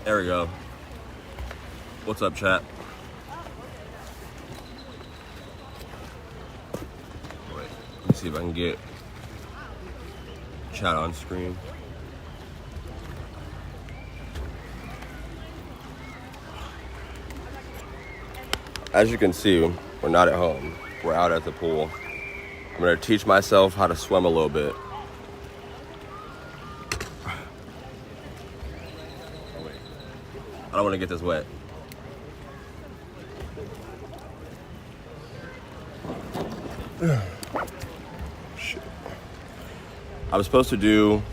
There we go. What's up, chat? Wait, let me see if I can get chat on screen. As you can see, we're not at home. We're out at the pool. I'm gonna teach myself how to swim a little bit. I don't want to get this wet. Shit. I was supposed to do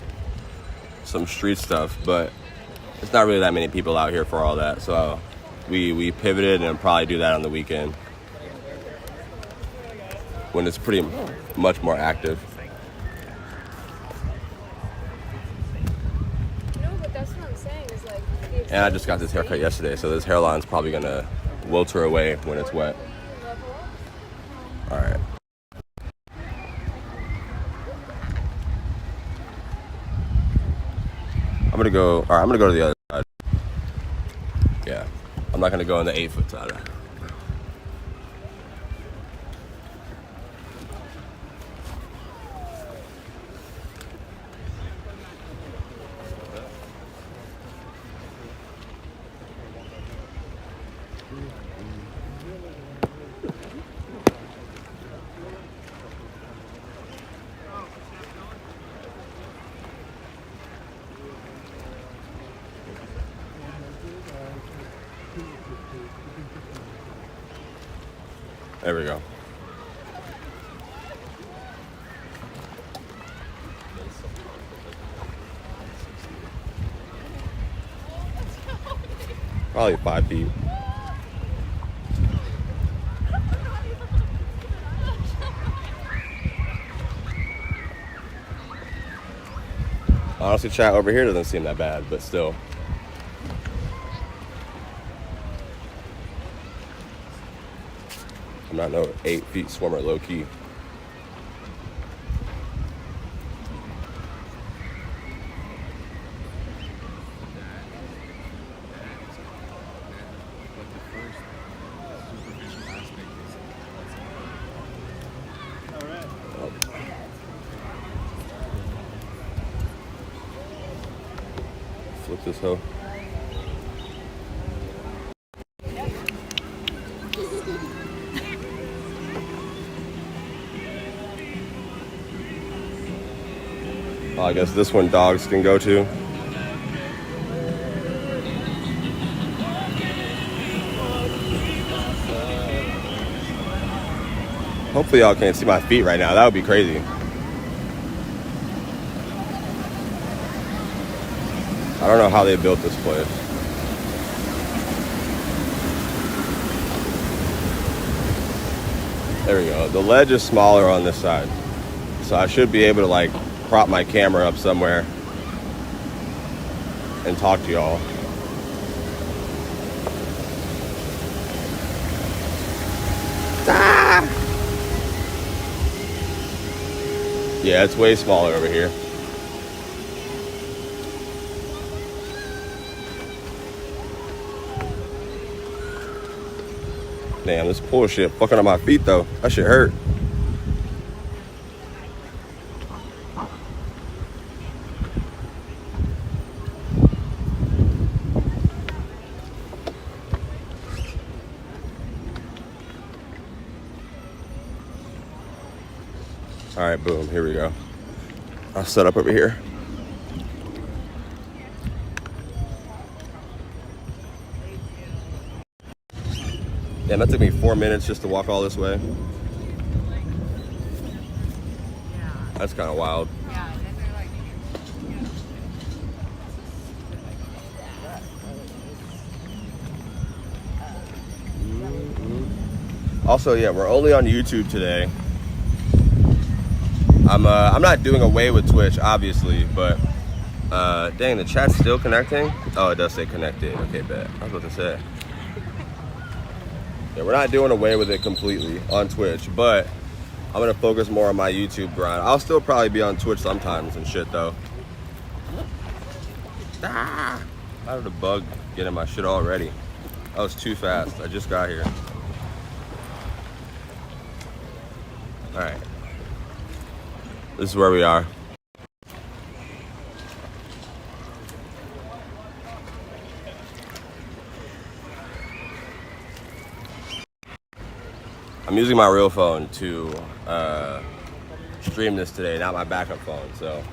some street stuff, but it's not really that many people out here for all that, so we pivoted and probably do that on the weekend when it's pretty much more active. And I just got this haircut yesterday, so this hairline's probably gonna wilter away when it's wet. All right. I'm gonna go to the other side. Yeah, I'm not gonna go on the 8-foot side. There we go. Probably 5 feet. Honestly, chat over here doesn't seem that bad, but still. I'm not no 8 feet swimmer, low key. Flip this hoe. I guess this one dogs can go to. Hopefully y'all can't see my feet right now. That would be crazy. I don't know how they built this place. There we go. The ledge is smaller on this side, so I should be able to like prop my camera up somewhere and talk to y'all. Ah! Yeah, it's way smaller over here. Damn, this pool shit fucking on my feet though. That shit hurt. All right, boom, here we go. I'll set up over here. Damn, that took me 4 minutes just to walk all this way. That's kind of wild. Also, yeah, we're only on YouTube today. I'm not doing away with Twitch, obviously, but dang, the chat's still connecting? Oh, it does say connected. Okay, bet. I was about to say. Yeah, we're not doing away with it completely on Twitch, but I'm gonna focus more on my YouTube grind. I'll still probably be on Twitch sometimes and shit though. Ah! How did the bug get in my shit already? That was too fast. I just got here. All right. This is where we are. I'm using my real phone to stream this today, not my backup phone, so.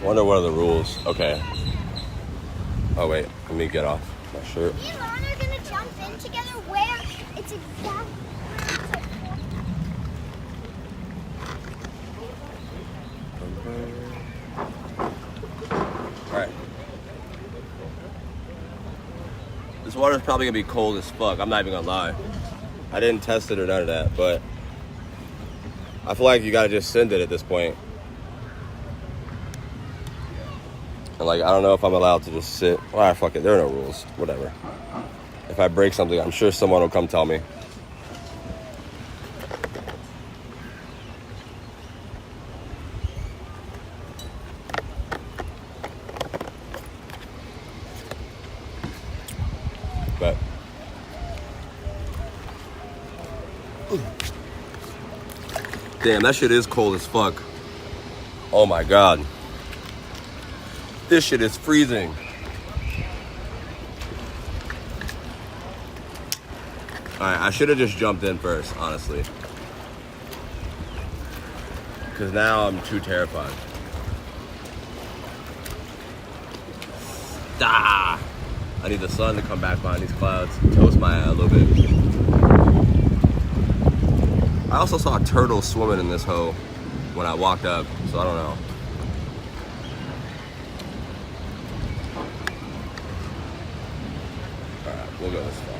Wonder what are the rules. Okay. Oh wait, let me get off my shirt. Me and Ron are gonna jump in together where it's exactly. Alright. This water's probably gonna be cold as fuck. I'm not even gonna lie. I didn't test it or none of that, but I feel like you gotta just send it at this point. And like, I don't know if I'm allowed to just sit. Alright, fuck it. There are no rules. Whatever. If I break something, I'm sure someone will come tell me. But damn, that shit is cold as fuck. Oh my god. This shit is freezing. Alright, I should have just jumped in first, honestly. Because now I'm too terrified. Ah! I need the sun to come back behind these clouds, toast my eye a little bit. I also saw a turtle swimming in this hole when I walked up, so I don't know. Alright, we'll go this far.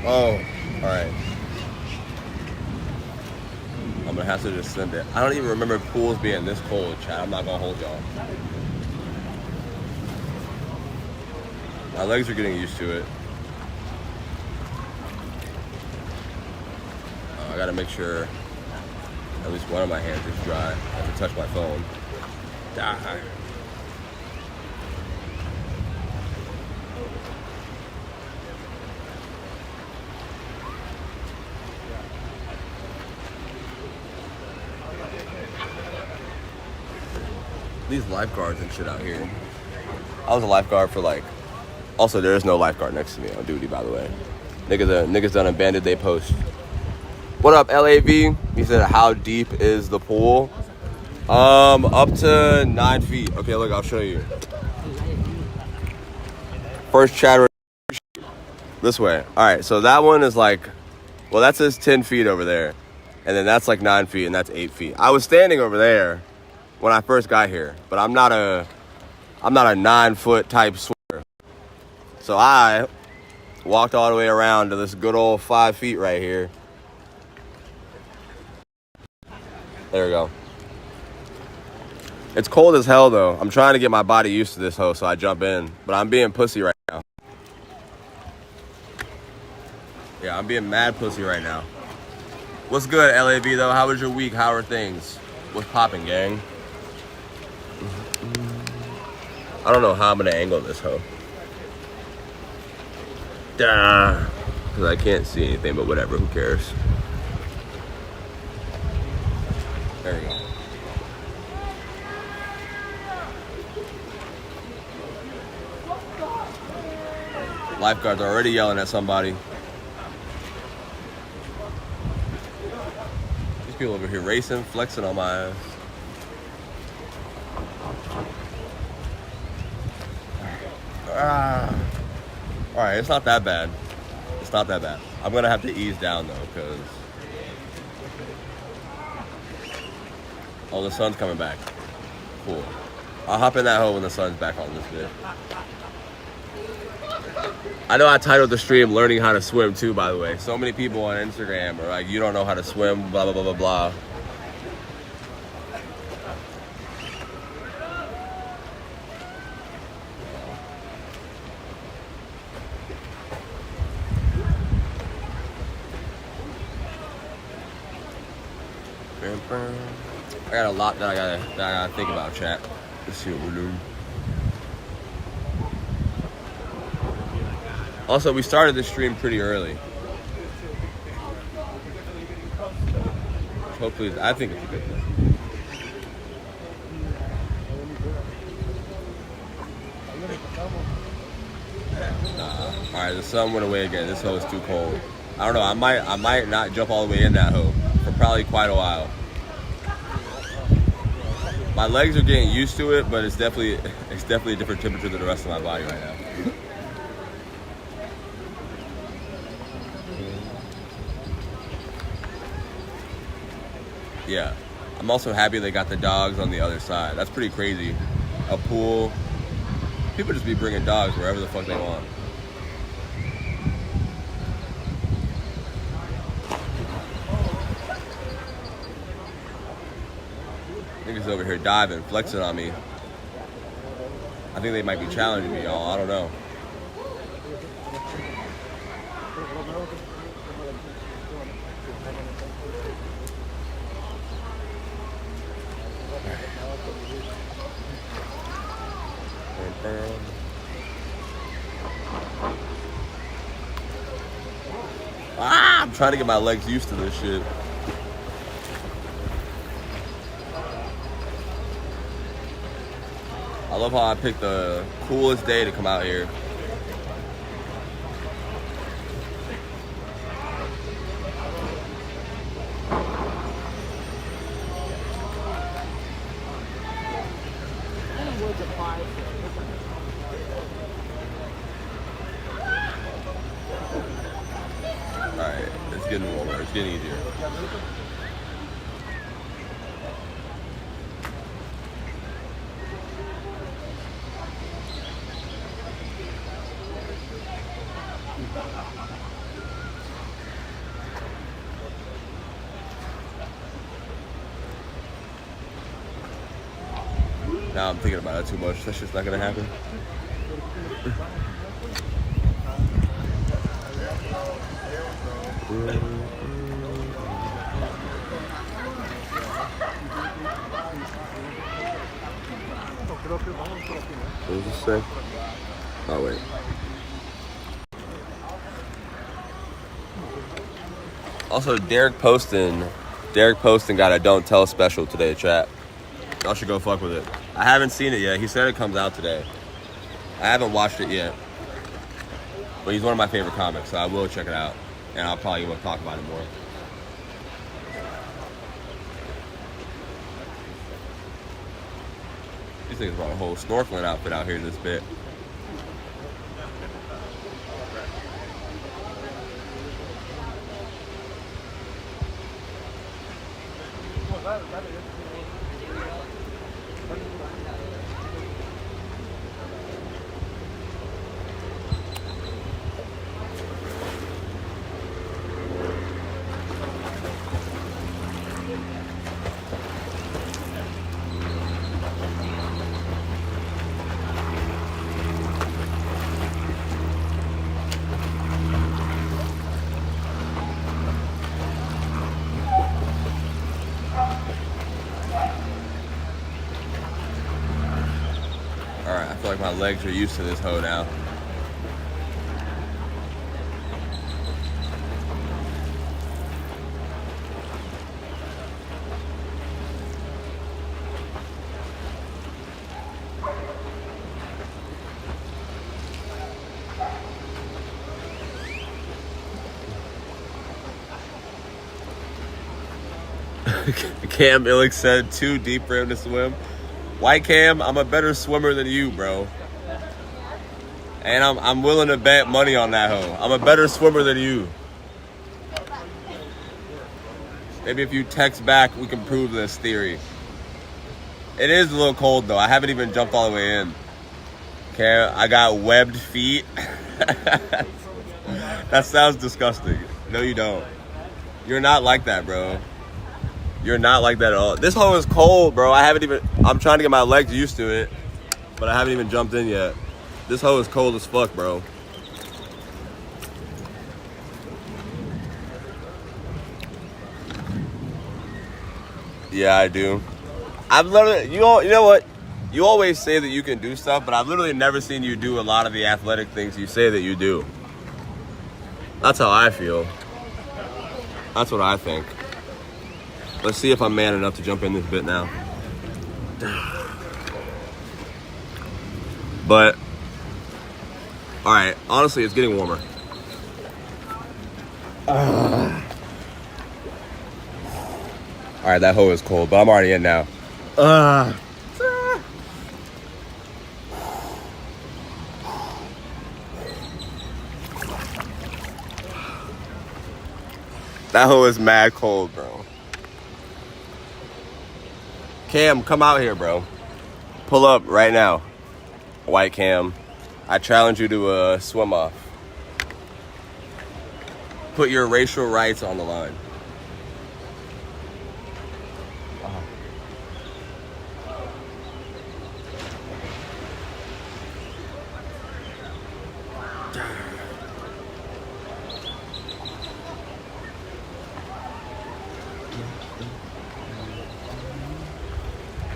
Oh, alright. I'm gonna have to just send it. I don't even remember pools being this cold, Chad. I'm not gonna hold y'all. My legs are getting used to it. I gotta make sure at least one of my hands is dry. I have to touch my phone. Die. These lifeguards and shit out here. I was a lifeguard for like. Also, there is no lifeguard next to me on duty, by the way. Niggas done abandoned they post. What up, LAV? He said, how deep is the pool? Up to 9 feet. Okay, look, I'll show you. First chat this way. All right, so that one is like, well, that says 10 feet over there. And then that's like 9 feet, and that's 8 feet. I was standing over there when I first got here, but I'm not a 9-foot type swimmer. So I walked all the way around to this good old 5 feet right here. There we go. It's cold as hell though. I'm trying to get my body used to this hoe, so I jump in. But I'm being pussy right now. Yeah, I'm being mad pussy right now. What's good, LAV though? How was your week? How are things? What's popping, gang? I don't know how I'm gonna angle this hoe. Because I can't see anything, but whatever, who cares? There we go. Lifeguards are already yelling at somebody. These people over here racing, flexing on my ass. Alright, it's not that bad. It's not that bad. I'm gonna have to ease down though, because oh, the sun's coming back. Cool. I'll hop in that hole when the sun's back on this bit. I know I titled the stream "Learning How to Swim" too. By the way, so many people on Instagram are like, "You don't know how to swim," blah blah blah blah blah. I got a lot that I gotta think about, chat. Let's see what we're doing. Also, we started this stream pretty early. Hopefully, I think it's a good thing. Alright, the sun went away again. This hoe is too cold. I don't know. I might not jump all the way in that hoe for probably quite a while. My legs are getting used to it, but it's definitely a different temperature than the rest of my body right now. Yeah. I'm also happy they got the dogs on the other side. That's pretty crazy. A pool. People just be bringing dogs wherever the fuck they want. Niggas over here diving, flexing on me. I think they might be challenging me, y'all. I don't know. I'm trying to get my legs used to this shit. I love how I picked the coolest day to come out here. Alright, it's getting warmer. It's getting easier. Now I'm thinking about it too much. That's just not gonna happen. What does it say? Oh wait. Also, Derek Poston got a Don't Tell special today, chat. Y'all should go fuck with it. I haven't seen it yet. He said it comes out today. I haven't watched it yet. But he's one of my favorite comics, so I will check it out. And I'll probably want to talk about it more. These things brought a whole snorkeling outfit out here in this bit. Alright, I feel like my legs are used to this hoe now. Cam Illick said, too deep for him to swim. White Cam, I'm a better swimmer than you, bro. And I'm willing to bet money on that hoe. I'm a better swimmer than you. Maybe if you text back, we can prove this theory. It is a little cold, though. I haven't even jumped all the way in. Okay, I got webbed feet. That sounds disgusting. No, you don't. You're not like that, bro. You're not like that at all. This hole is cold, bro. I'm trying to get my legs used to it, but I haven't even jumped in yet. This hole is cold as fuck, bro. Yeah, I do. I've literally, you know what? You always say that you can do stuff, but I've literally never seen you do a lot of the athletic things you say that you do. That's how I feel. That's what I think. Let's see if I'm man enough to jump in this bit now. But, all right, honestly, it's getting warmer. All right, that hole is cold, but I'm already in now. That hole is mad cold, bro. Cam, come out here, bro. Pull up right now. White Cam. I challenge you to a swim off. Put your racial rights on the line.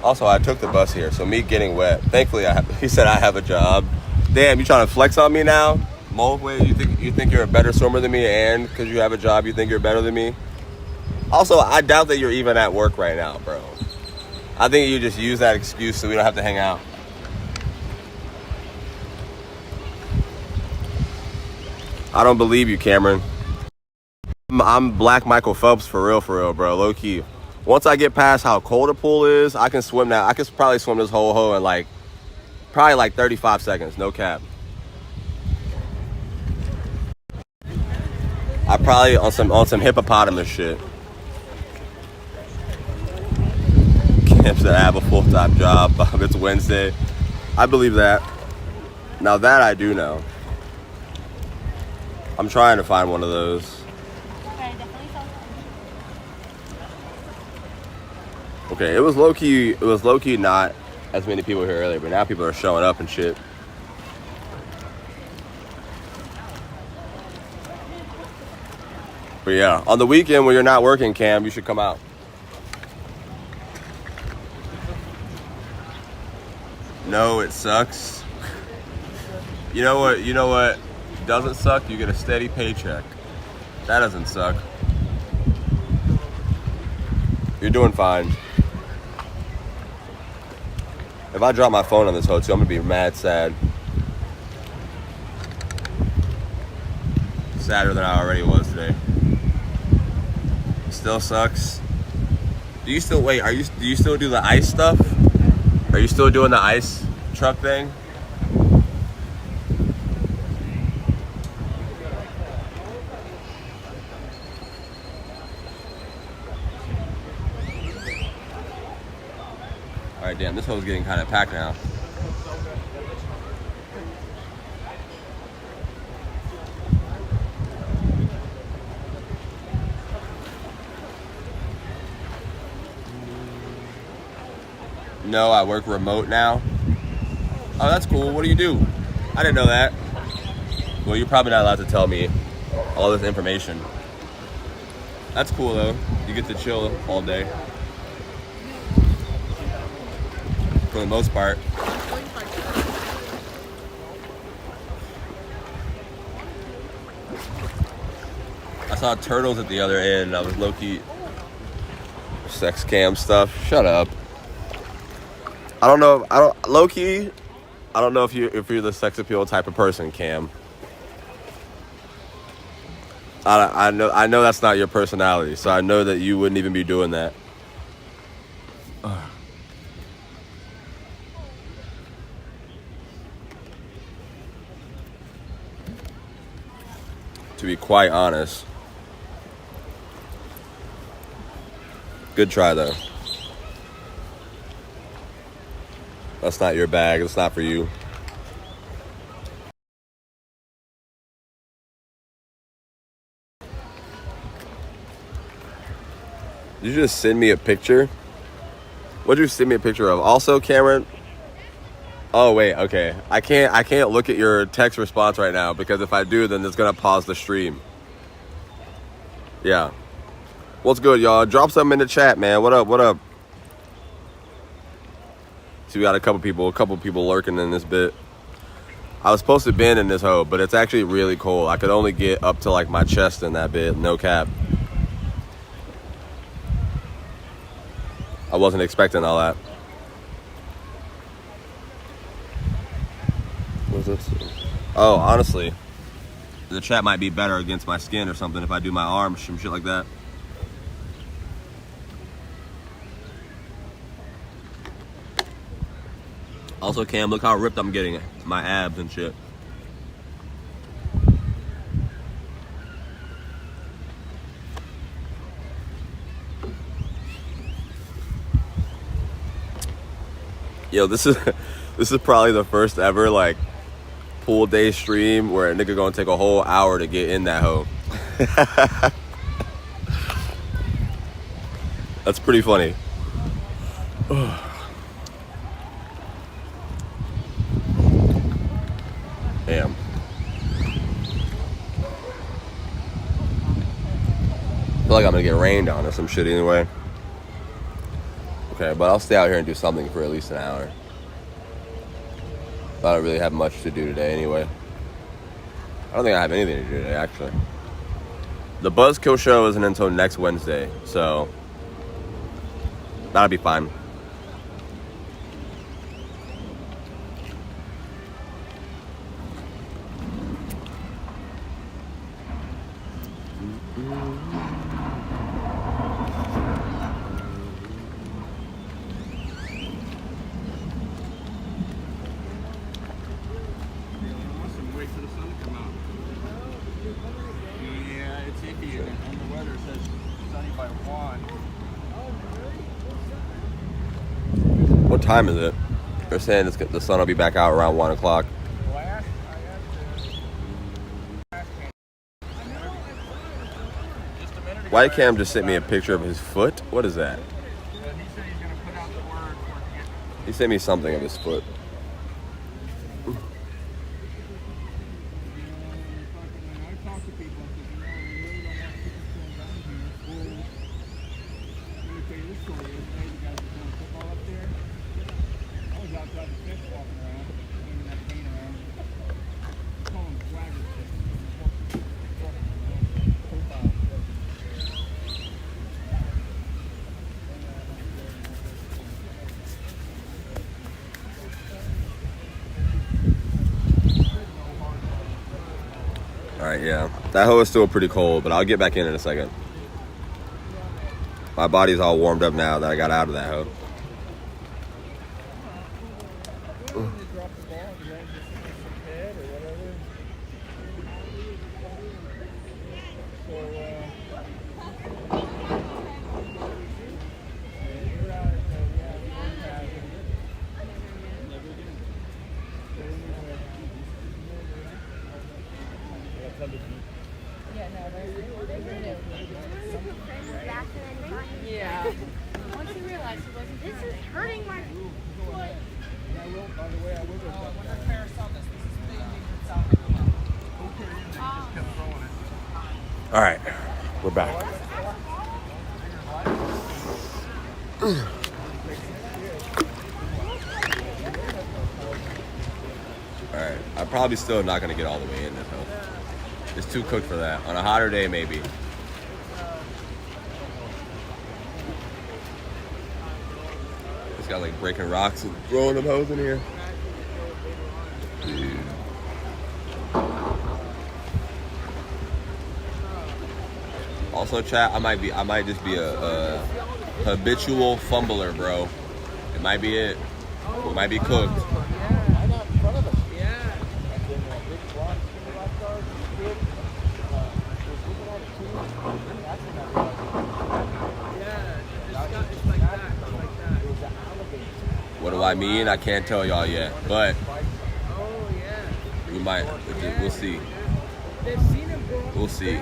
Also, I took the bus here, so me getting wet. Thankfully, he said I have a job. Damn, you trying to flex on me now? Mulway, you think you're a better swimmer than me, and because you have a job, you think you're better than me? Also, I doubt that you're even at work right now, bro. I think you just use that excuse so we don't have to hang out. I don't believe you, Cameron. I'm Black Michael Phelps for real, bro. Low key. Once I get past how cold the pool is, I can swim now. I can probably swim this whole hole in probably like 35 seconds, no cap. I probably on some hippopotamus shit. Cam said I have a full-time job. It's Wednesday. I believe that. Now that I do know. I'm trying to find one of those. Okay, it was low key not as many people here earlier, but now people are showing up and shit. But yeah, on the weekend when you're not working, Cam, you should come out. No, it sucks. You know what doesn't suck? You get a steady paycheck. That doesn't suck. You're doing fine. If I drop my phone on this hotel, I'm gonna be mad sad. Sadder than I already was today. Still sucks. Do you still do the ice stuff? Are you still doing the ice truck thing? Alright, damn, this hole's getting kind of packed now. No, I work remote now. Oh, that's cool. What do you do? I didn't know that. Well, you're probably not allowed to tell me all this information. That's cool, though. You get to chill all day. For the most part. I saw turtles at the other end. I was low-key sex cam stuff. Shut up. I don't know if you're the sex appeal type of person, Cam. I know that's not your personality, so I know that you wouldn't even be doing that. To be quite honest. Good try, though. That's not your bag. It's not for you. Did you just send me a picture? What'd you send me a picture of? Also, Cameron. Oh wait, okay. I can't look at your text response right now because if I do, then it's gonna pause the stream. Yeah. What's good, y'all? Drop something in the chat, man. What up? What up? See, we got a couple people lurking in this bit. I was supposed to been in this hole, but it's actually really cold. I could only get up to like my chest in that bit, no cap. I wasn't expecting all that. What's this? Oh, honestly, the chat might be better against my skin or something if I do my arms, some shit like that. Also, Cam, look how ripped I'm getting. My abs and shit. Yo, this is probably the first ever like pool day stream where a nigga gonna take a whole hour to get in that hoe. That's pretty funny. Damn. I feel like I'm gonna get rained on or some shit anyway. Okay, but I'll stay out here and do something for at least an hour. I don't really have much to do today anyway. I don't think I have anything to do today, actually. The Buzzkill show isn't until next Wednesday, so that'll be fine. What time is it? They're saying the sun will be back out around 1 o'clock. White Cam just sent me a picture of his foot. What is that? He sent me something of his foot. Alright, yeah. That hoe is still pretty cold, but I'll get back in a second. My body's all warmed up now that I got out of that hoe. Yeah. Once you realize, this is hurting my foot. All right, we're back. All right, I'm probably still not gonna get all the way in this though. It's too cooked for that. On a hotter day, maybe. It's got like breaking rocks and throwing them hoes in here. Dude. Also, chat, I might just be a habitual fumbler, bro. It might be it. We might be cooked. What do I mean? I can't tell y'all yet, but we might. We'll see. We'll see.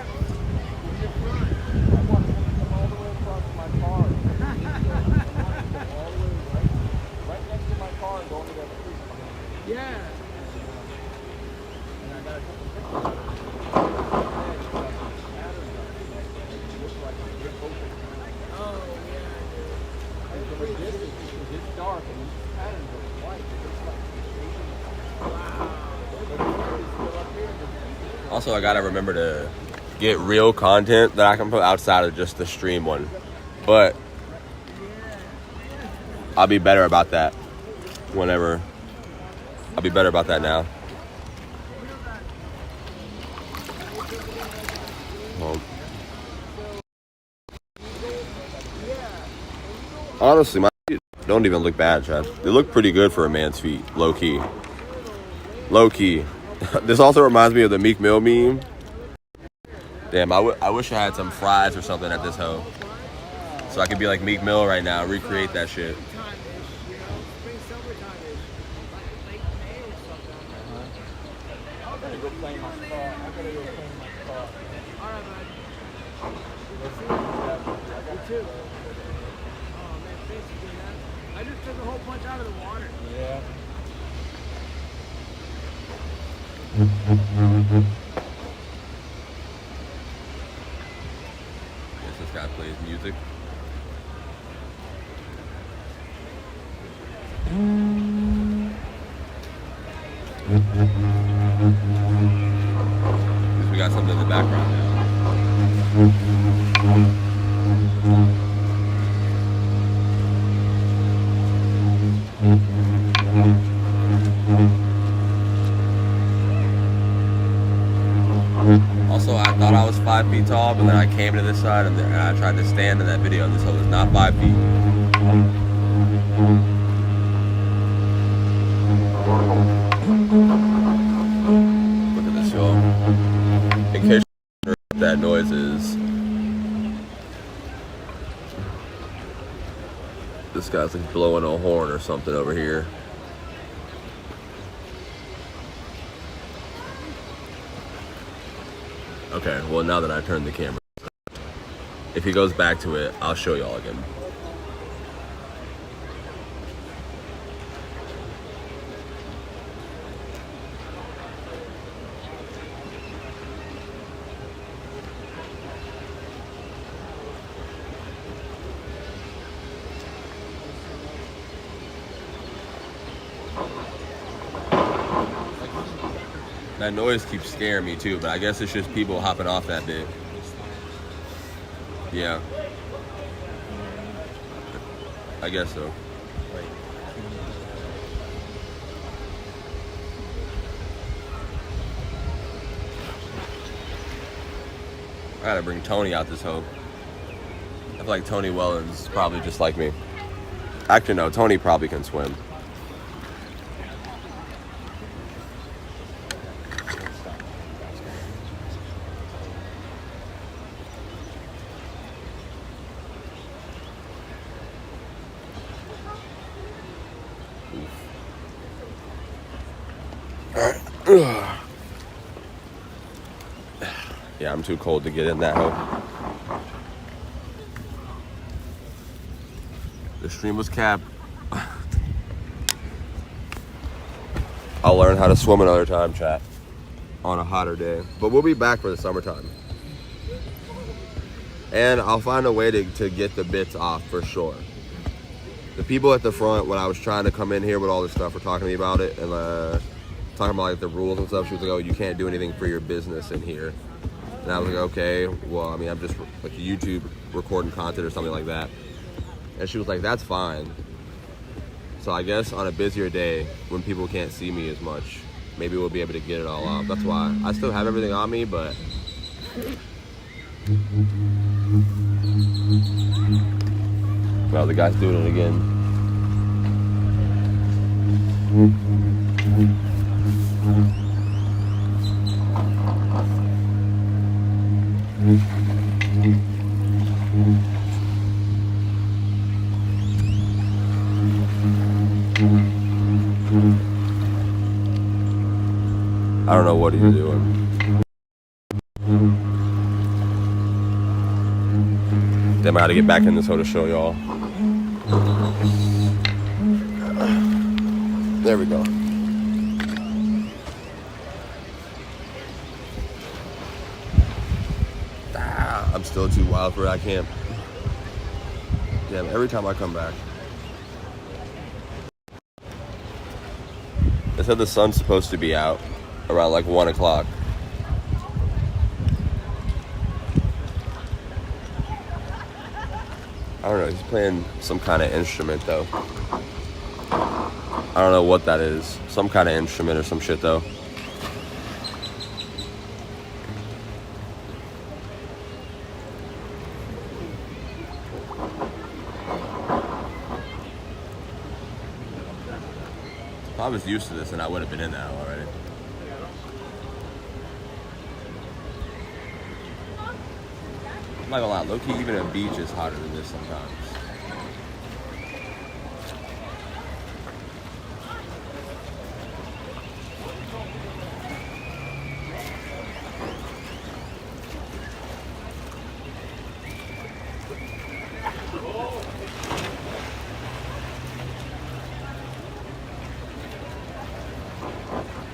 Also, I gotta remember to get real content that I can put outside of just the stream one. But I'll be better about that whenever. I'll be better about that now. Well, honestly, my feet don't even look bad, Chad. They look pretty good for a man's feet, low key. Low key. This also reminds me of the Meek Mill meme. Damn, I wish I had some fries or something at this hoe. So I could be like Meek Mill right now, recreate that shit. I just took a whole bunch out of the water. Yeah. Guess this guy plays music. Guess we got something in the background now. Also, I thought I was 5 feet tall, but then I came to this side and I tried to stand in that video, and this hole is not 5 feet. Look at this, y'all. In case you know what that noise is, this guy's like blowing a horn or something over here. Okay, well, now that I turned the camera, if he goes back to it, I'll show y'all again. That noise keeps scaring me too, but I guess it's just people hopping off that bit. Yeah. I guess so. I gotta bring Tony out this hoe. I feel like Tony Wellens is probably just like me. Actually, no, Tony probably can swim. Yeah, I'm too cold to get in that hoe. The stream was capped. I'll learn how to swim another time, chat. On a hotter day. But we'll be back for the summertime. And I'll find a way to get the bits off for sure. The people at the front, when I was trying to come in here with all this stuff, were talking to me about it and talking about like the rules and stuff. She was like, "Oh, you can't do anything for your business in here." And I was like, "Okay, well, I mean, I'm just like YouTube recording content or something like that." And she was like, "That's fine." So I guess on a busier day, when people can't see me as much, maybe we'll be able to get it all off. That's why I still have everything on me, but well, the guy's doing it again. I don't know what he's doing. Damn, I gotta get back in this hoe to show y'all. There we go. I'm still too wild for it. I can't. Damn, every time I come back. They said the sun's supposed to be out around like 1 o'clock. I don't know. He's playing some kind of instrument though. I don't know what that is. Some kind of instrument or some shit though. If I was used to this, then I would have been in that already. I'm not gonna lie, low-key, even a beach is hotter than this sometimes.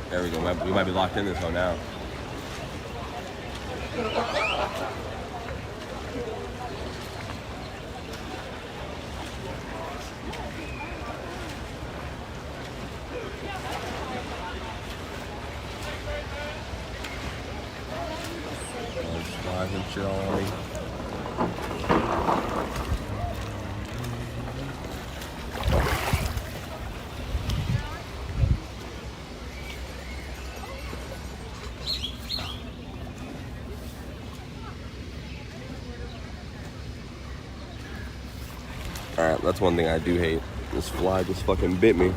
There we go. We might be locked in this one now. And chill on me. Alright, that's one thing I do hate. This fly just fucking bit me.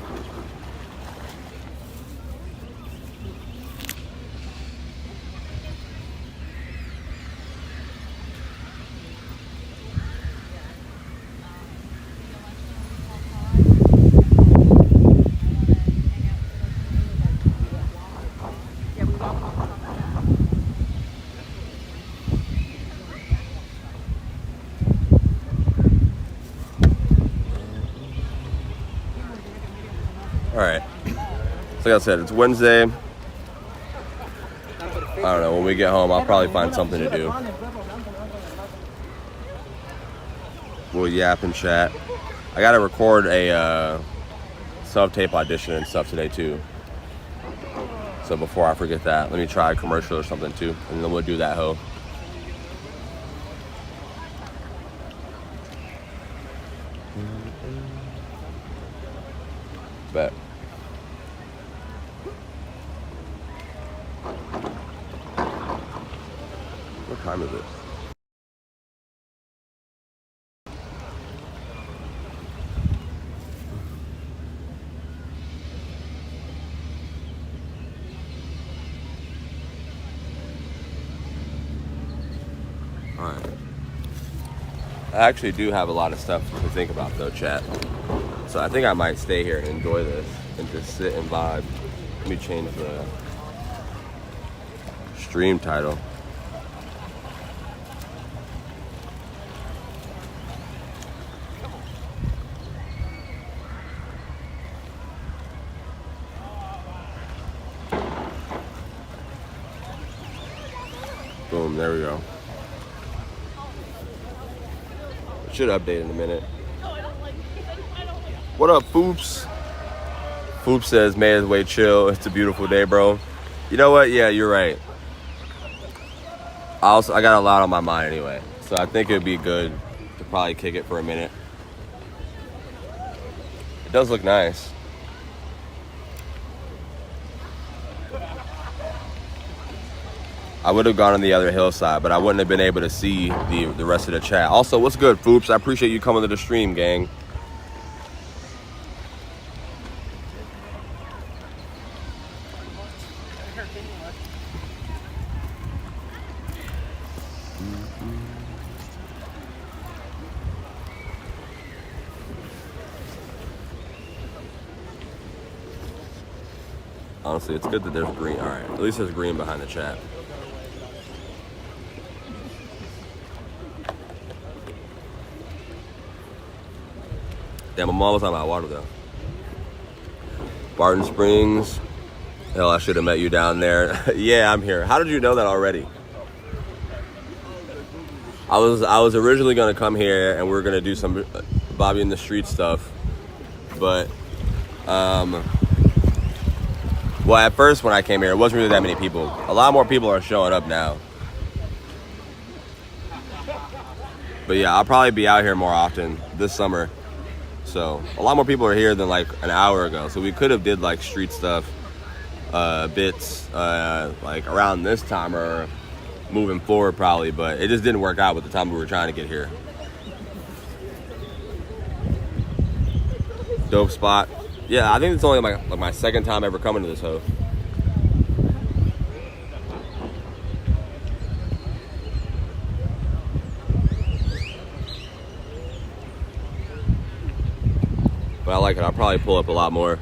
Alright. So like I said, it's Wednesday. I don't know, when we get home, I'll probably find something to do. We'll yap and chat. I gotta record a self-tape audition and stuff today too. So before I forget that, let me try a commercial or something too, and then we'll do that hoe. Bet. What time is it? Alright. I actually do have a lot of stuff to think about though, chat. So I think I might stay here and enjoy this and just sit and vibe. Let me change the stream title. Boom, there we go. It should update in a minute. What up, Foops? Foops says, made his way chill. It's a beautiful day, bro. You know what? Yeah, you're right. I got a lot on my mind anyway. So I think it'd be good to probably kick it for a minute. It does look nice. I would have gone on the other hillside, but I wouldn't have been able to see the rest of the chat. Also, what's good, Foops? I appreciate you coming to the stream, gang. Honestly, it's good that there's green. All right, at least there's green behind the chat. Damn, I'm almost out of my water though. Barton Springs. Hell, I should have met you down there. Yeah, I'm here. How did you know that already? I was originally gonna come here and we were gonna do some Bobby in the Street stuff, but well, at first when I came here, it wasn't really that many people. A lot more people are showing up now. But yeah, I'll probably be out here more often this summer. So a lot more people are here than like an hour ago. So we could have did like street stuff, bits, like around this time or moving forward probably. But it just didn't work out with the time we were trying to get here. Dope spot. Yeah, I think it's only my second time ever coming to this hoe. But I like it. I'll probably pull up a lot more.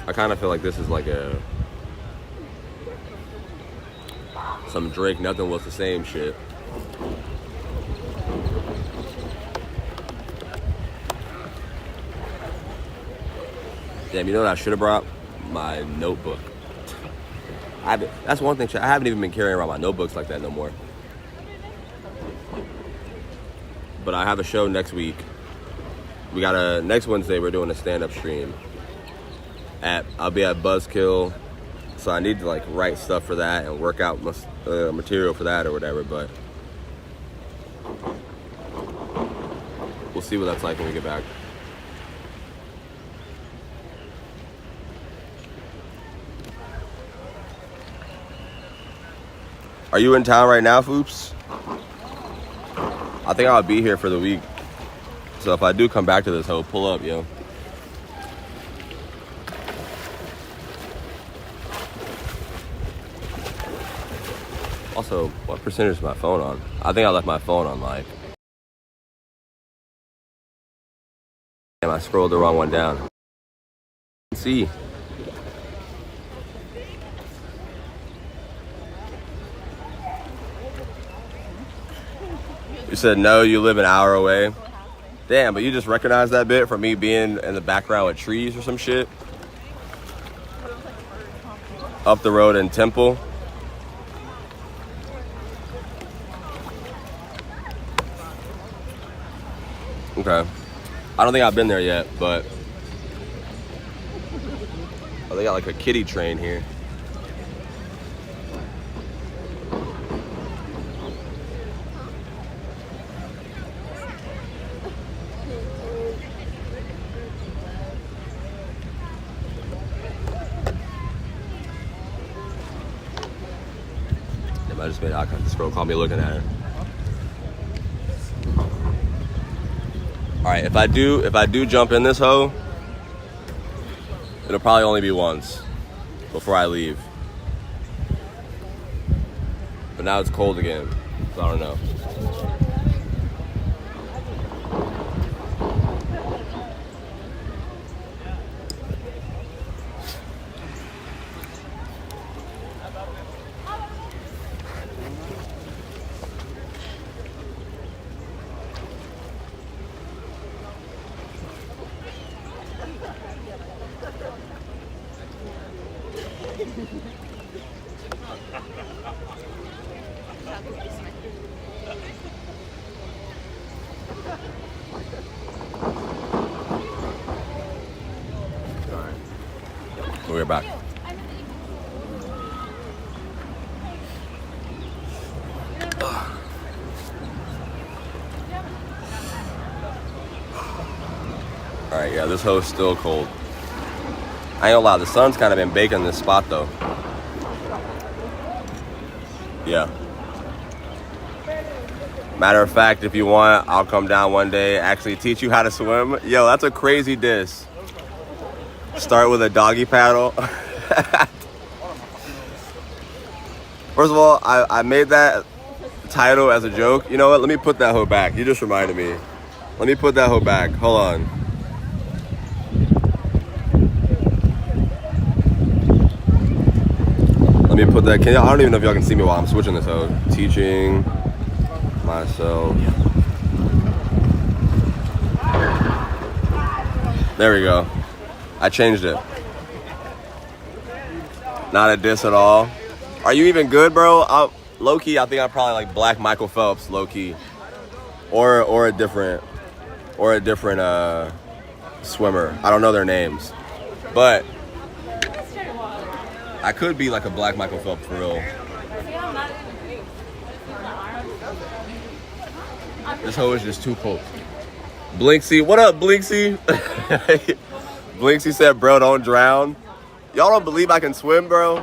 I kind of feel like this is like some Drake, nothing was the same shit. Damn, you know what I should have brought? My notebook. That's one thing. I haven't even been carrying around my notebooks like that no more. But I have a show next week. Next Wednesday we're doing a stand-up stream. I'll be at Buzzkill, so I need to like write stuff for that and work out material for that or whatever. But we'll see what that's like when we get back. Are you in town right now, Foops? I think I'll be here for the week. So if I do come back to this hoe, pull up, yo. Also, what percentage is my phone on? I think I left my phone on like. Damn, I scrolled the wrong one down. Let's see. You said no, you live an hour away. Damn, but you just recognize that bit from me being in the background with trees or some shit? Up the road in Temple. Okay. I don't think I've been there yet, but they got like a kiddie train here. I just made eye contact. This girl caught me looking at her. All right, if I do jump in this hoe, it'll probably only be once before I leave. But now it's cold again, so I don't know. We're back. All right, yeah, this hoe's still cold. I ain't gonna lie, the sun's kind of been baking this spot though. Yeah. Matter of fact, if you want, I'll come down one day, actually teach you how to swim. Yo, that's a crazy diss. Start with a doggy paddle. First of all, I made that title as a joke. You know what? Let me put that hoe back. You just reminded me. Let me put that hoe back. Hold on. Let me put that. I don't even know if y'all can see me while I'm switching this hoe. Teaching myself. There we go. I changed it. Not a diss at all. Are you even good, bro? Low key, I think I'm probably like Black Michael Phelps, low key, or a different swimmer. I don't know their names, but I could be like a Black Michael Phelps for real. This hoe is just too cold. Blinksy, what up, Blinksy? Blinksy said, bro, don't drown. Y'all don't believe I can swim, bro?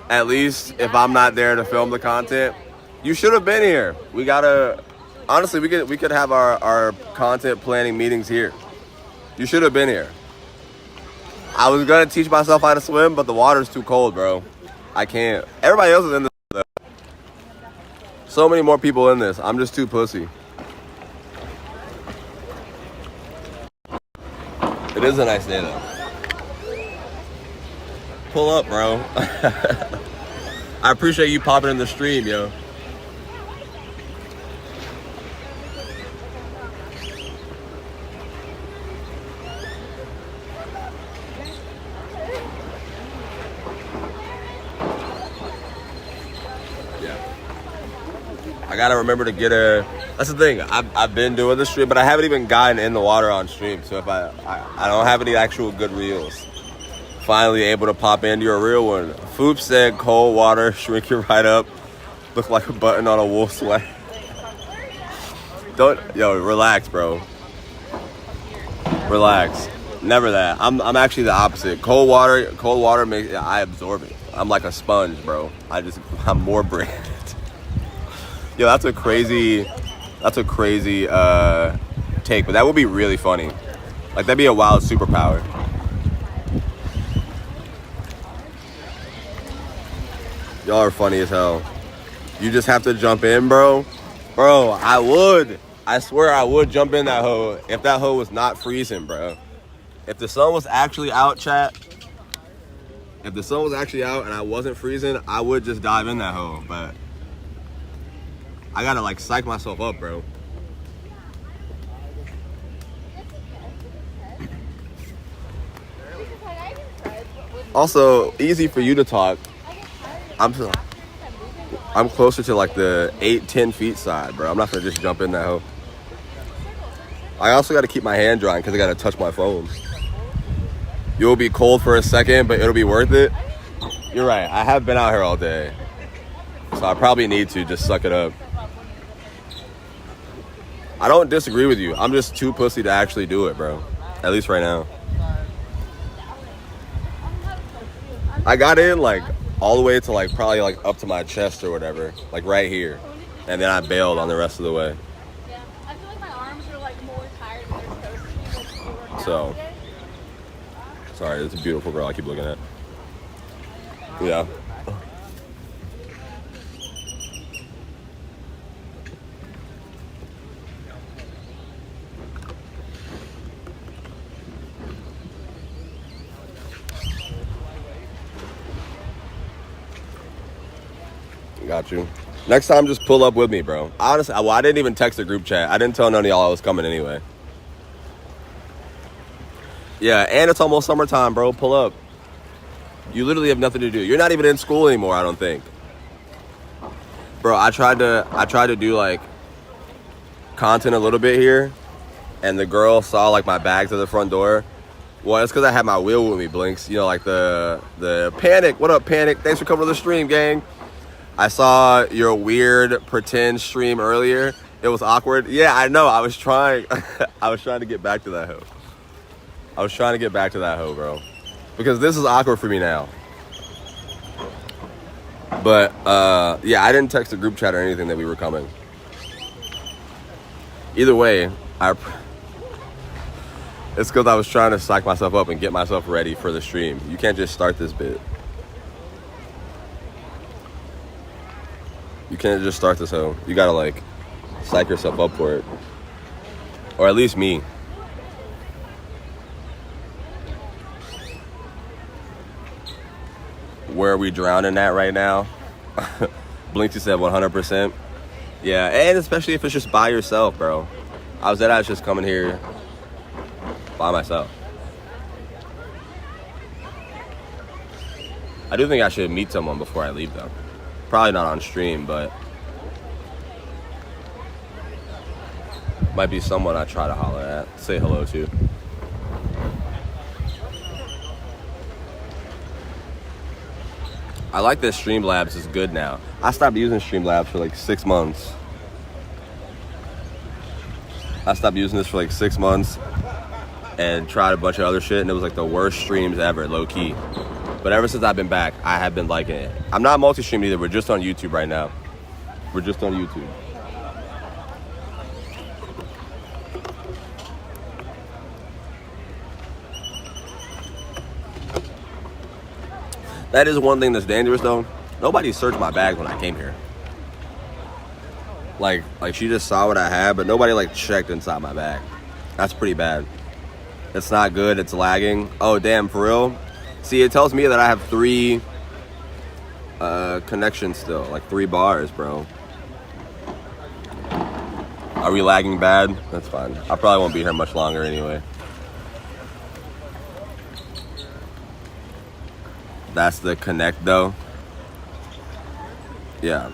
At least if I'm not there to film the content. You should have been here. We gotta, honestly, we could have our content planning meetings here. You should have been here. I was gonna teach myself how to swim, but the water's too cold, bro. I can't. Everybody else is in this though. So many more people in this. I'm just too pussy. It is a nice day though. Pull up, bro. I appreciate you popping in the stream, yo. I gotta remember to get a. That's the thing. I've been doing the stream, but I haven't even gotten in the water on stream. So if I don't have any actual good reels. Finally able to pop into a real one. Foop said cold water shrink you right up. Look like a button on a wool sweater. Yo, relax, bro. Relax. Never that. I'm actually the opposite. Cold water makes I absorb it. I'm like a sponge, bro. I'm more branded. Yo, that's a crazy take, but that would be really funny. Like that'd be a wild superpower. Y'all are funny as hell. You just have to jump in, bro. Bro, I would. I swear I would jump in that hoe if that hoe was not freezing, bro. If the sun was actually out, chat. If the sun was actually out and I wasn't freezing, I would just dive in that hoe. But I gotta like psych myself up, bro. Also, easy for you to talk. I'm closer to like the 8-10 feet side, bro. I'm not gonna just jump in that hoe. I also gotta keep my hand drying because I gotta touch my phone. You'll be cold for a second, but it'll be worth it. You're right. I have been out here all day, so I probably need to just suck it up. I don't disagree with you. I'm just too pussy to actually do it, bro. At least right now. I got in like all the way to like probably like up to my chest or whatever, like right here, and then I bailed on the rest of the way. Yeah, I feel like my arms are like more tired than they're supposed to be. Like, working So, out today. sorry, it's a beautiful girl I keep looking at. Yeah. Got you. Next time, just pull up with me, bro. Honestly, I didn't even text the group chat. I didn't tell none of y'all I was coming anyway. Yeah, and it's almost summertime, bro. Pull up. You literally have nothing to do. You're not even in school anymore, I don't think. Bro, I tried to do like content a little bit here, and the girl saw like my bags at the front door. Well, it's because I had my wheel with me, Blinks. You know, like the Panic. What up, Panic? Thanks for coming to the stream, gang. I saw your weird pretend stream earlier. It was awkward. Yeah, I know. I was trying to get back to that hoe. Bro. Because this is awkward for me now. But, yeah, I didn't text the group chat or anything that we were coming. Either way, it's because I was trying to psych myself up and get myself ready for the stream. You can't just start this bit. You can't just start this hoe. You gotta like psych yourself up for it. Or at least me. Where are we drowning at right now? Blinksy said 100%. Yeah, and especially if it's just by yourself, bro. I was just coming here by myself. I do think I should meet someone before I leave though. Probably not on stream, but might be someone I try to holler at, say hello to. I like that Streamlabs is good now. I stopped using Streamlabs for like 6 months. I stopped using this for like 6 months and tried a bunch of other shit, and it was like the worst streams ever, low key. But ever since I've been back, I have been liking it. I'm not multi-stream either. We're just on YouTube right now. We're just on YouTube. That is one thing that's dangerous though. Nobody searched my bag when I came here. Like she just saw what I had, but nobody like checked inside my bag. That's pretty bad. It's not good. It's lagging. Oh damn, for real? See, it tells me that I have 3 connections still, like 3 bars, bro. Are we lagging bad? That's fine. I probably won't be here much longer anyway. That's the connect though. Yeah.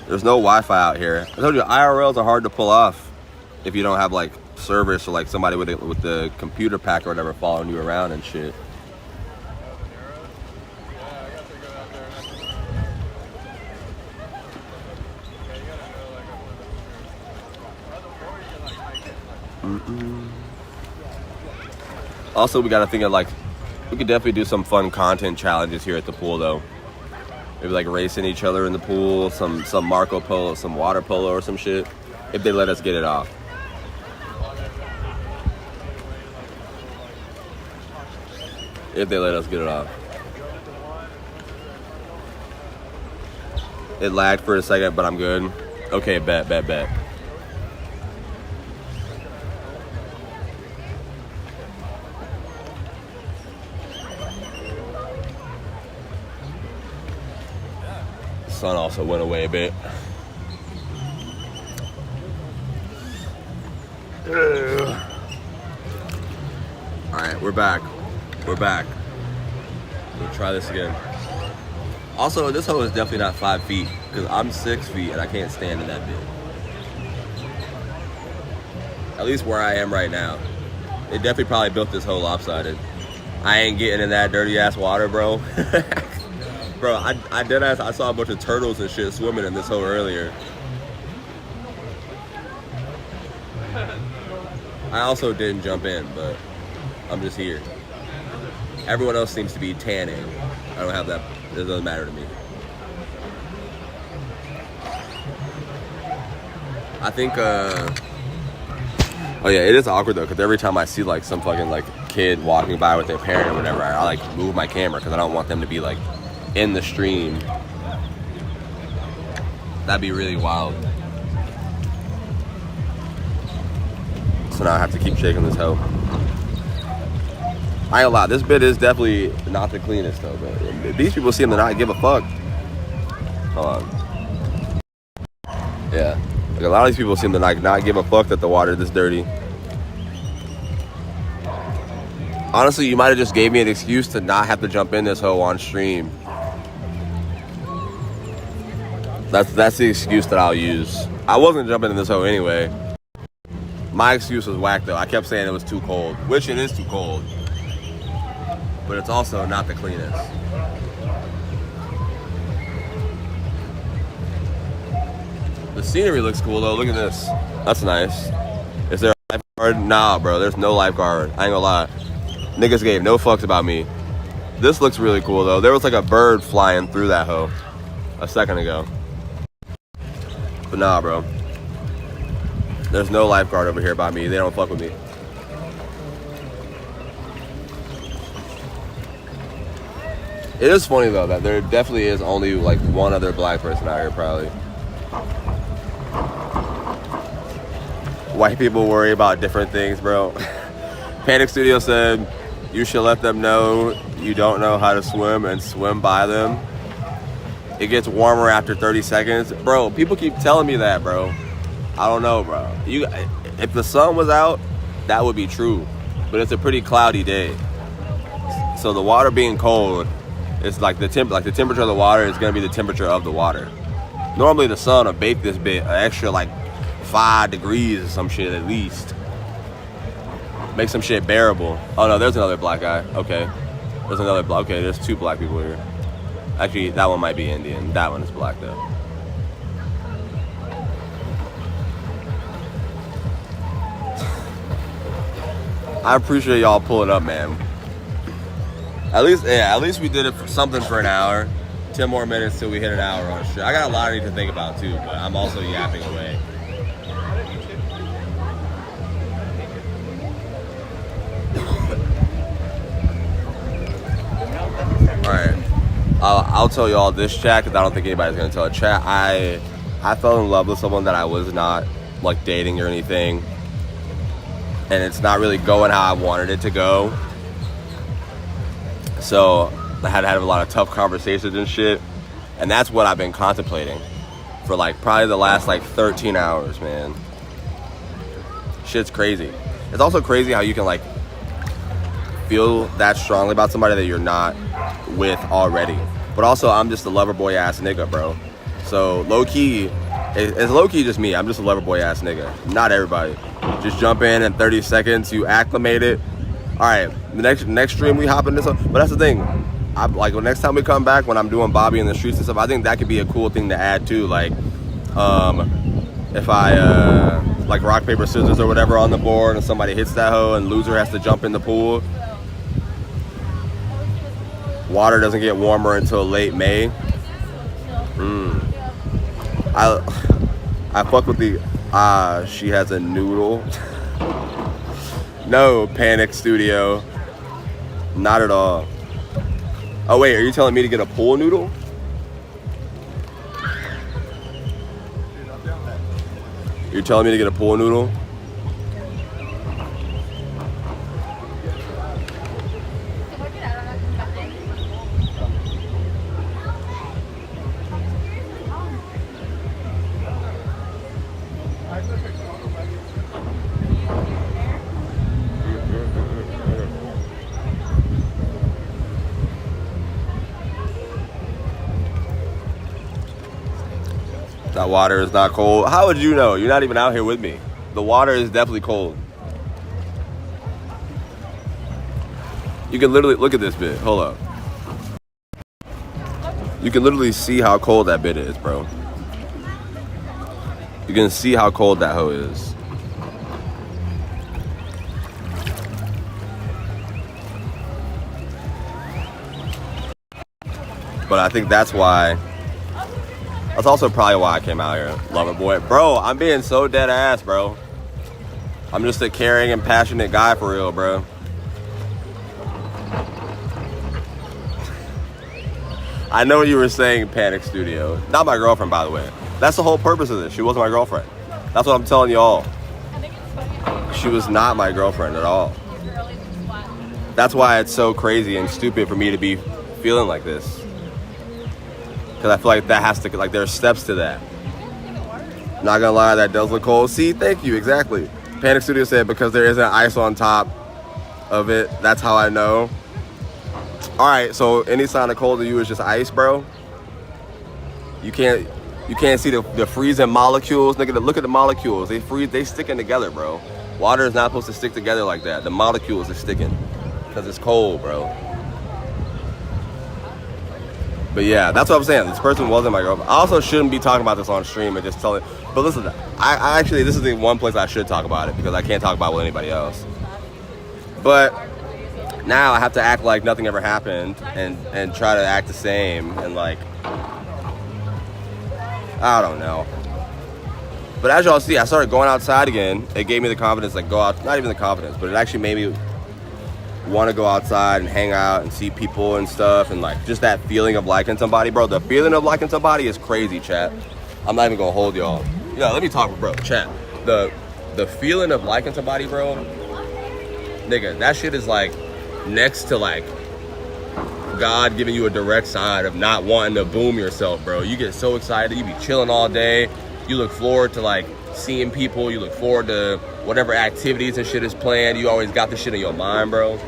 There's no Wi-Fi out here. I told you, IRLs are hard to pull off if you don't have like service or like somebody with the computer pack or whatever following you around and shit. Also, we gotta think of like, we could definitely do some fun content challenges here at the pool though. Maybe like racing each other in the pool, some Marco Polo, some water polo or some shit, if they let us get it off. If they let us get it off. It lagged for a second, but I'm good. Okay, bet. Sun also went away a bit. Alright, we're back. We'll try this again. Also, this hole is definitely not 5 feet, because I'm 6 feet and I can't stand in that bit. At least where I am right now. They definitely probably built this hole lopsided. I ain't getting in that dirty ass water, bro. Bro, I deadass, I saw a bunch of turtles and shit swimming in this hole earlier. I also didn't jump in, but I'm just here. Everyone else seems to be tanning. I don't have that. It doesn't matter to me. I think, oh yeah, it is awkward though, because every time I see like some fucking like kid walking by with their parent or whatever, I like move my camera because I don't want them to be like in the stream. That'd be really wild. So now I have to keep shaking this hoe. I ain't gonna lie, this bit is definitely not the cleanest though, but these people seem to not give a fuck. Hold on. Yeah. Like a lot of these people seem to not give a fuck that the water is this dirty. Honestly, you might have just gave me an excuse to not have to jump in this hoe on stream. That's the excuse that I'll use. I wasn't jumping in this hoe anyway. My excuse was whack though. I kept saying it was too cold, which it is too cold. But it's also not the cleanest. The scenery looks cool though. Look at this. That's nice. Is there a lifeguard? Nah, bro. There's no lifeguard. I ain't gonna lie. Niggas gave no fucks about me. This looks really cool though. There was like a bird flying through that hoe a second ago. But nah, bro. There's no lifeguard over here by me. They don't fuck with me. It is funny though that there definitely is only like one other black person out here probably. White people worry about different things, bro. Panic Studio said you should let them know you don't know how to swim and swim by them. It gets warmer after 30 seconds. Bro, people keep telling me that, bro. I don't know, bro. If the sun was out, that would be true. But it's a pretty cloudy day. So the water being cold, it's like the temperature of the water is gonna be the temperature of the water. Normally the sun will bake this bit an extra like 5 degrees or some shit at least. Make some shit bearable. Oh no, there's another black guy. Okay. There's another black. Okay, there's 2 black people here. Actually, that one might be Indian. That one is black though. I appreciate y'all pulling up, man. At least we did it for something for an hour. 10 more minutes till we hit an hour on shit. I got a lot I need to think about too, but I'm also yapping away. Alright. I'll tell y'all this, chat, because I don't think anybody's going to tell it. Chat, I fell in love with someone that I was not, like, dating or anything. And it's not really going how I wanted it to go. So I had to have a lot of tough conversations and shit. And that's what I've been contemplating for like probably the last like 13 hours, man. Shit's crazy. It's also crazy how you can like feel that strongly about somebody that you're not with already. But also I'm just a lover boy ass nigga, bro. So low key, it's low key just me. I'm just a lover boy ass nigga. Not everybody. Just jump in 30 seconds, you acclimate it. All right, the next stream we hop in this one. But that's the thing. I'm like, the next time we come back when I'm doing Bobby in the streets and stuff, I think that could be a cool thing to add too. Like, if I like rock paper scissors or whatever on the board, and somebody hits that hoe and loser has to jump in the pool. Water doesn't get warmer until late May. I fuck with the she has a noodle. No, Panic Studio. Not at all. Oh wait, are you telling me to get a pool noodle? You're telling me to get a pool noodle? That water is not cold. How would you know? You're not even out here with me. The water is definitely cold. You can literally look at this bit. Hold up. You can literally see how cold that bit is, bro. You can see how cold that hoe is. But I think that's why. That's also probably why I came out here. Lover boy. Bro, I'm being so dead ass, bro. I'm just a caring and passionate guy for real, bro. I know what you were saying, Panic Studio. Not my girlfriend, by the way. That's the whole purpose of this. She wasn't my girlfriend. That's what I'm telling y'all. She was not my girlfriend at all. That's why it's so crazy and stupid for me to be feeling like this. Because I feel like that has to, like, there's steps to that. Not gonna lie, that does look cold. See, thank you, exactly. Panic Studio said because there isn't ice on top of it, that's how I know. All right, so any sign of cold to you is just ice, bro? You can't see the freezing molecules. Nigga, look at the molecules. They freeze, they sticking together, bro. Water is not supposed to stick together like that. The molecules are sticking because it's cold, bro. But yeah, that's what I'm saying. This person wasn't my girlfriend. I also shouldn't be talking about this on stream and just telling. But listen, I actually, this is the one place I should talk about it because I can't talk about it with anybody else. But now I have to act like nothing ever happened and try to act the same and like, I don't know. But as y'all see, I started going outside again. It gave me the confidence to go out. Not even the confidence, but it actually made me want to go outside and hang out and see people and stuff, and like just that feeling of liking somebody, bro. The feeling of liking somebody is crazy, chat. I'm not even gonna hold y'all. Yeah, let me talk, bro. Chat. The feeling of liking somebody, bro. Nigga, that shit is like next to like God giving you a direct sign of not wanting to boom yourself, bro. You get so excited. You be chilling all day. You look forward to like seeing people. You look forward to whatever activities and shit is planned. You always got this shit in your mind, bro.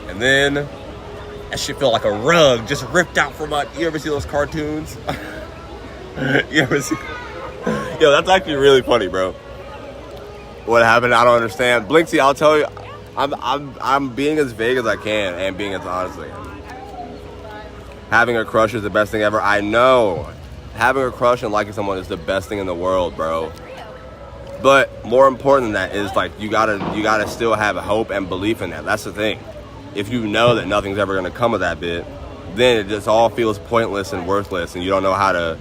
And then that shit felt like a rug just ripped out from my. You ever see those cartoons? You ever see? Yo, that's actually really funny, bro. What happened? I don't understand. Blinksy, I'll tell you. I'm being as vague as I can and being as honest as I can. Having a crush is the best thing ever. I know. Having a crush and liking someone is the best thing in the world, bro. But more important than that is like you gotta still have hope and belief in that. That's the thing. If you know that nothing's ever gonna come of that bit, then it just all feels pointless and worthless, and you don't know how to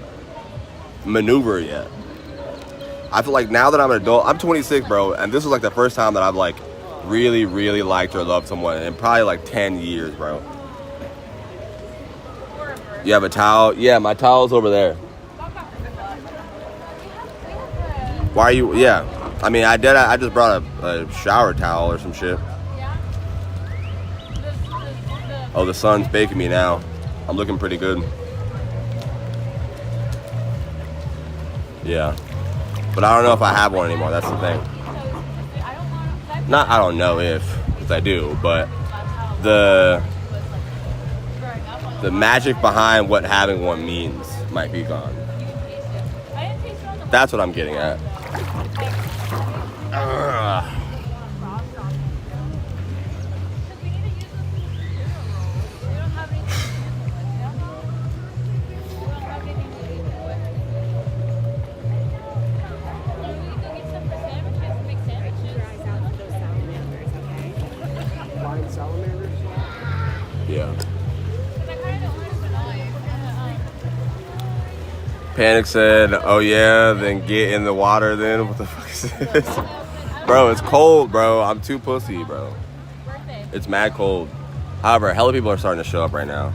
maneuver yet. I feel like now that I'm an adult, I'm 26, bro, and this was like the first time that I've like really, really liked or loved someone in probably like 10 years, bro. You have a towel? Yeah, my towel's over there. Why are you? Yeah, I mean, I just brought a shower towel or some shit. Oh, the sun's baking me now. I'm looking pretty good. Yeah, but I don't know if I have one anymore. That's the thing. I don't know if I do, but the magic behind what having one means might be gone. That's what I'm getting at. Yeah. Panic said, "Oh yeah, then get in the water then." What the fuck is this? Bro, it's cold, bro. I'm too pussy, bro. It's mad cold. However, hella people are starting to show up right now.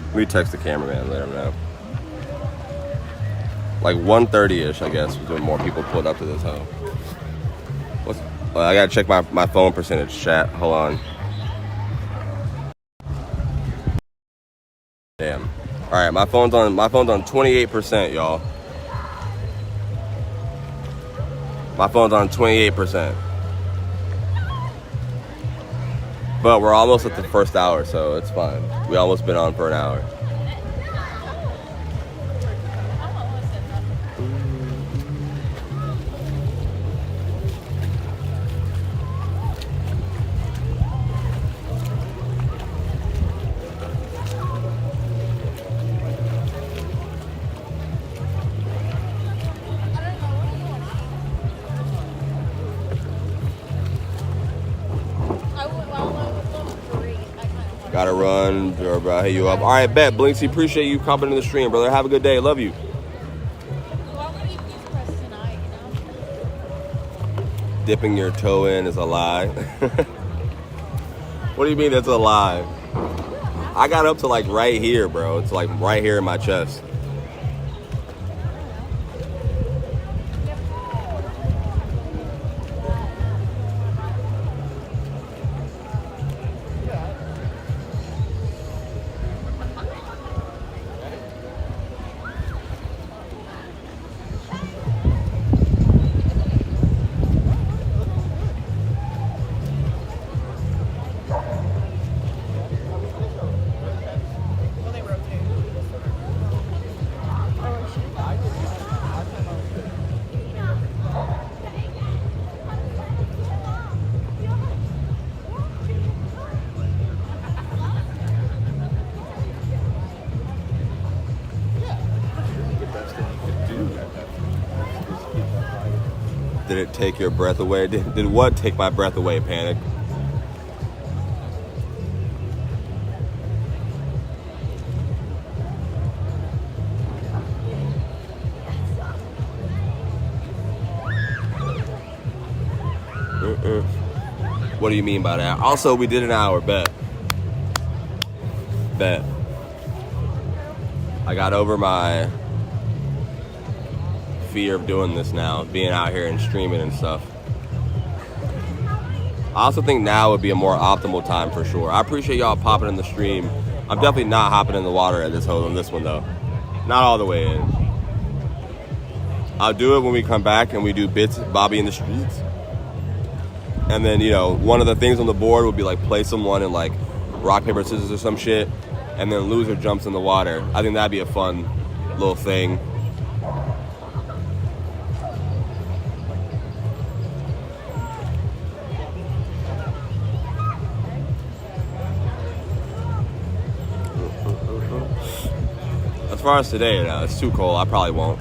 Let me text the cameraman and let him know. Like 1:30-ish, I guess, was when more people pulled up to this hoe. I gotta check my phone percentage, chat. Hold on. Damn. All right, my phone's on 28%, y'all. My phone's on 28%. But we're almost at the first hour, so it's fine. We almost been on for an hour. Gotta run, bro. I'll hit you up. All right, bet. Blinksy, appreciate you coming in the stream, brother. Have a good day. Love you. Dipping your toe in is a lie. What do you mean that's a lie? I got up to like right here, bro. It's like right here in my chest. Did it take your breath away? Did what take my breath away, Panic? What do you mean by that? Also, we did an hour, bet. I got over my fear of doing this now, being out here and streaming and stuff. I also think now would be a more optimal time for sure. I appreciate y'all popping in the stream. I'm definitely not hopping in the water at this hole on this one though. Not all the way in. I'll do it when we come back and we do bits Bobby in the streets. And then, you know, one of the things on the board would be like play someone in like rock, paper, scissors or some shit. And then loser jumps in the water. I think that'd be a fun little thing. far as today, no, it's too cold. I probably won't.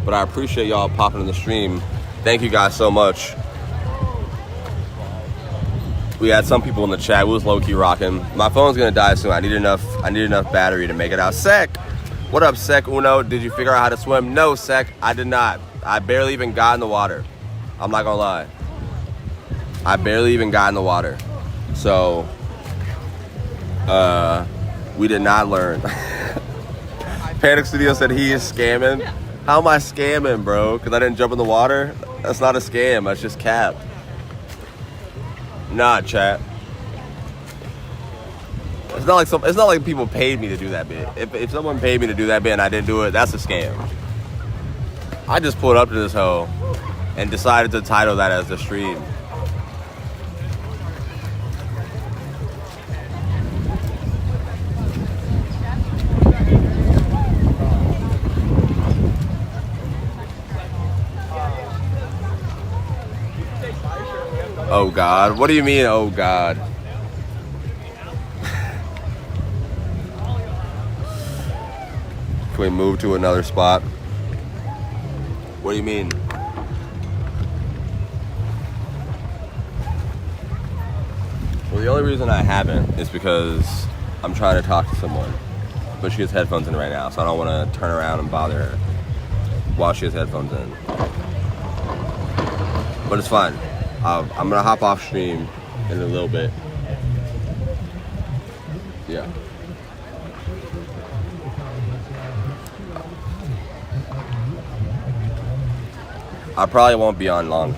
But I appreciate y'all popping in the stream. Thank you guys so much. We had some people in the chat. We was low-key rocking. My phone's gonna die soon. I need enough battery to make it out. Sec, what up, Sec Uno? Did you figure out how to swim? No, Sec, I did not. I barely even got in the water. I'm not gonna lie. I barely even got in the water. So, we did not learn. Panic Studio said he is scamming. How am I scamming, bro? Because I didn't jump in the water? That's not a scam. That's just cap. Nah, chat. It's not like people paid me to do that bit. If someone paid me to do that bit and I didn't do it, that's a scam. I just pulled up to this hoe and decided to title that as the stream. Oh God, what do you mean, oh God? Can we move to another spot? What do you mean? Well, the only reason I haven't is because I'm trying to talk to someone, but she has headphones in right now, so I don't want to turn around and bother her while she has headphones in. But it's fine. I'm gonna hop off stream in a little bit. Yeah. I probably won't be on long.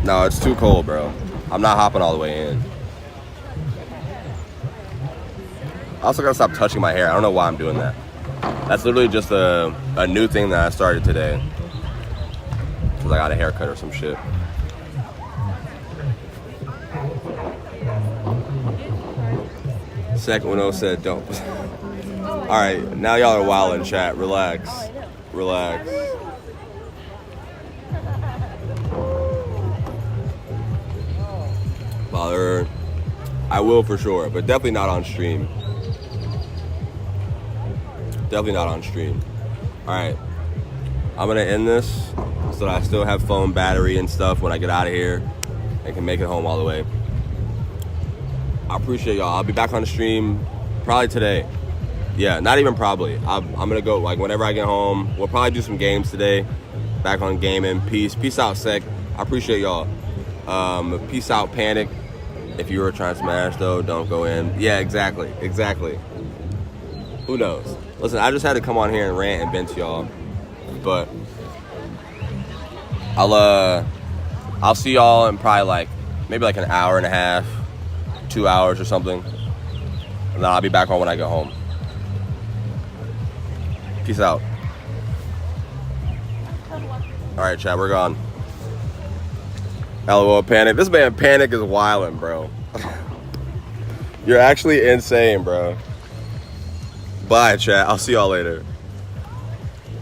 No, it's too cold, bro. I'm not hopping all the way in. I also gotta stop touching my hair. I don't know why I'm doing that. That's literally just a new thing that I started today. Because I got a haircut or some shit. Second Uno said don't. Alright, now y'all are wild in chat. Relax. Relax. Bother. I will for sure, but definitely not on stream. Definitely not on stream. Alright. I'm gonna end this so that I still have phone battery and stuff when I get out of here and can make it home all the way. I appreciate y'all. I'll be back on the stream probably today. Yeah, not even probably. I'm gonna go like whenever I get home. We'll probably do some games today. Back on gaming. Peace out, Sec. I appreciate y'all. Peace out, Panic. If you were trying to smash though, don't go in. Yeah, exactly. Who knows? Listen, I just had to come on here and rant and vent to y'all. But I'll see y'all in probably maybe an hour and a half, 2 hours or something. And then I'll be back on when I get home. Peace out. Alright, chat, we're gone. LOL, Panic. This man Panic is wildin', bro. You're actually insane, bro. Bye, chat. I'll see y'all later.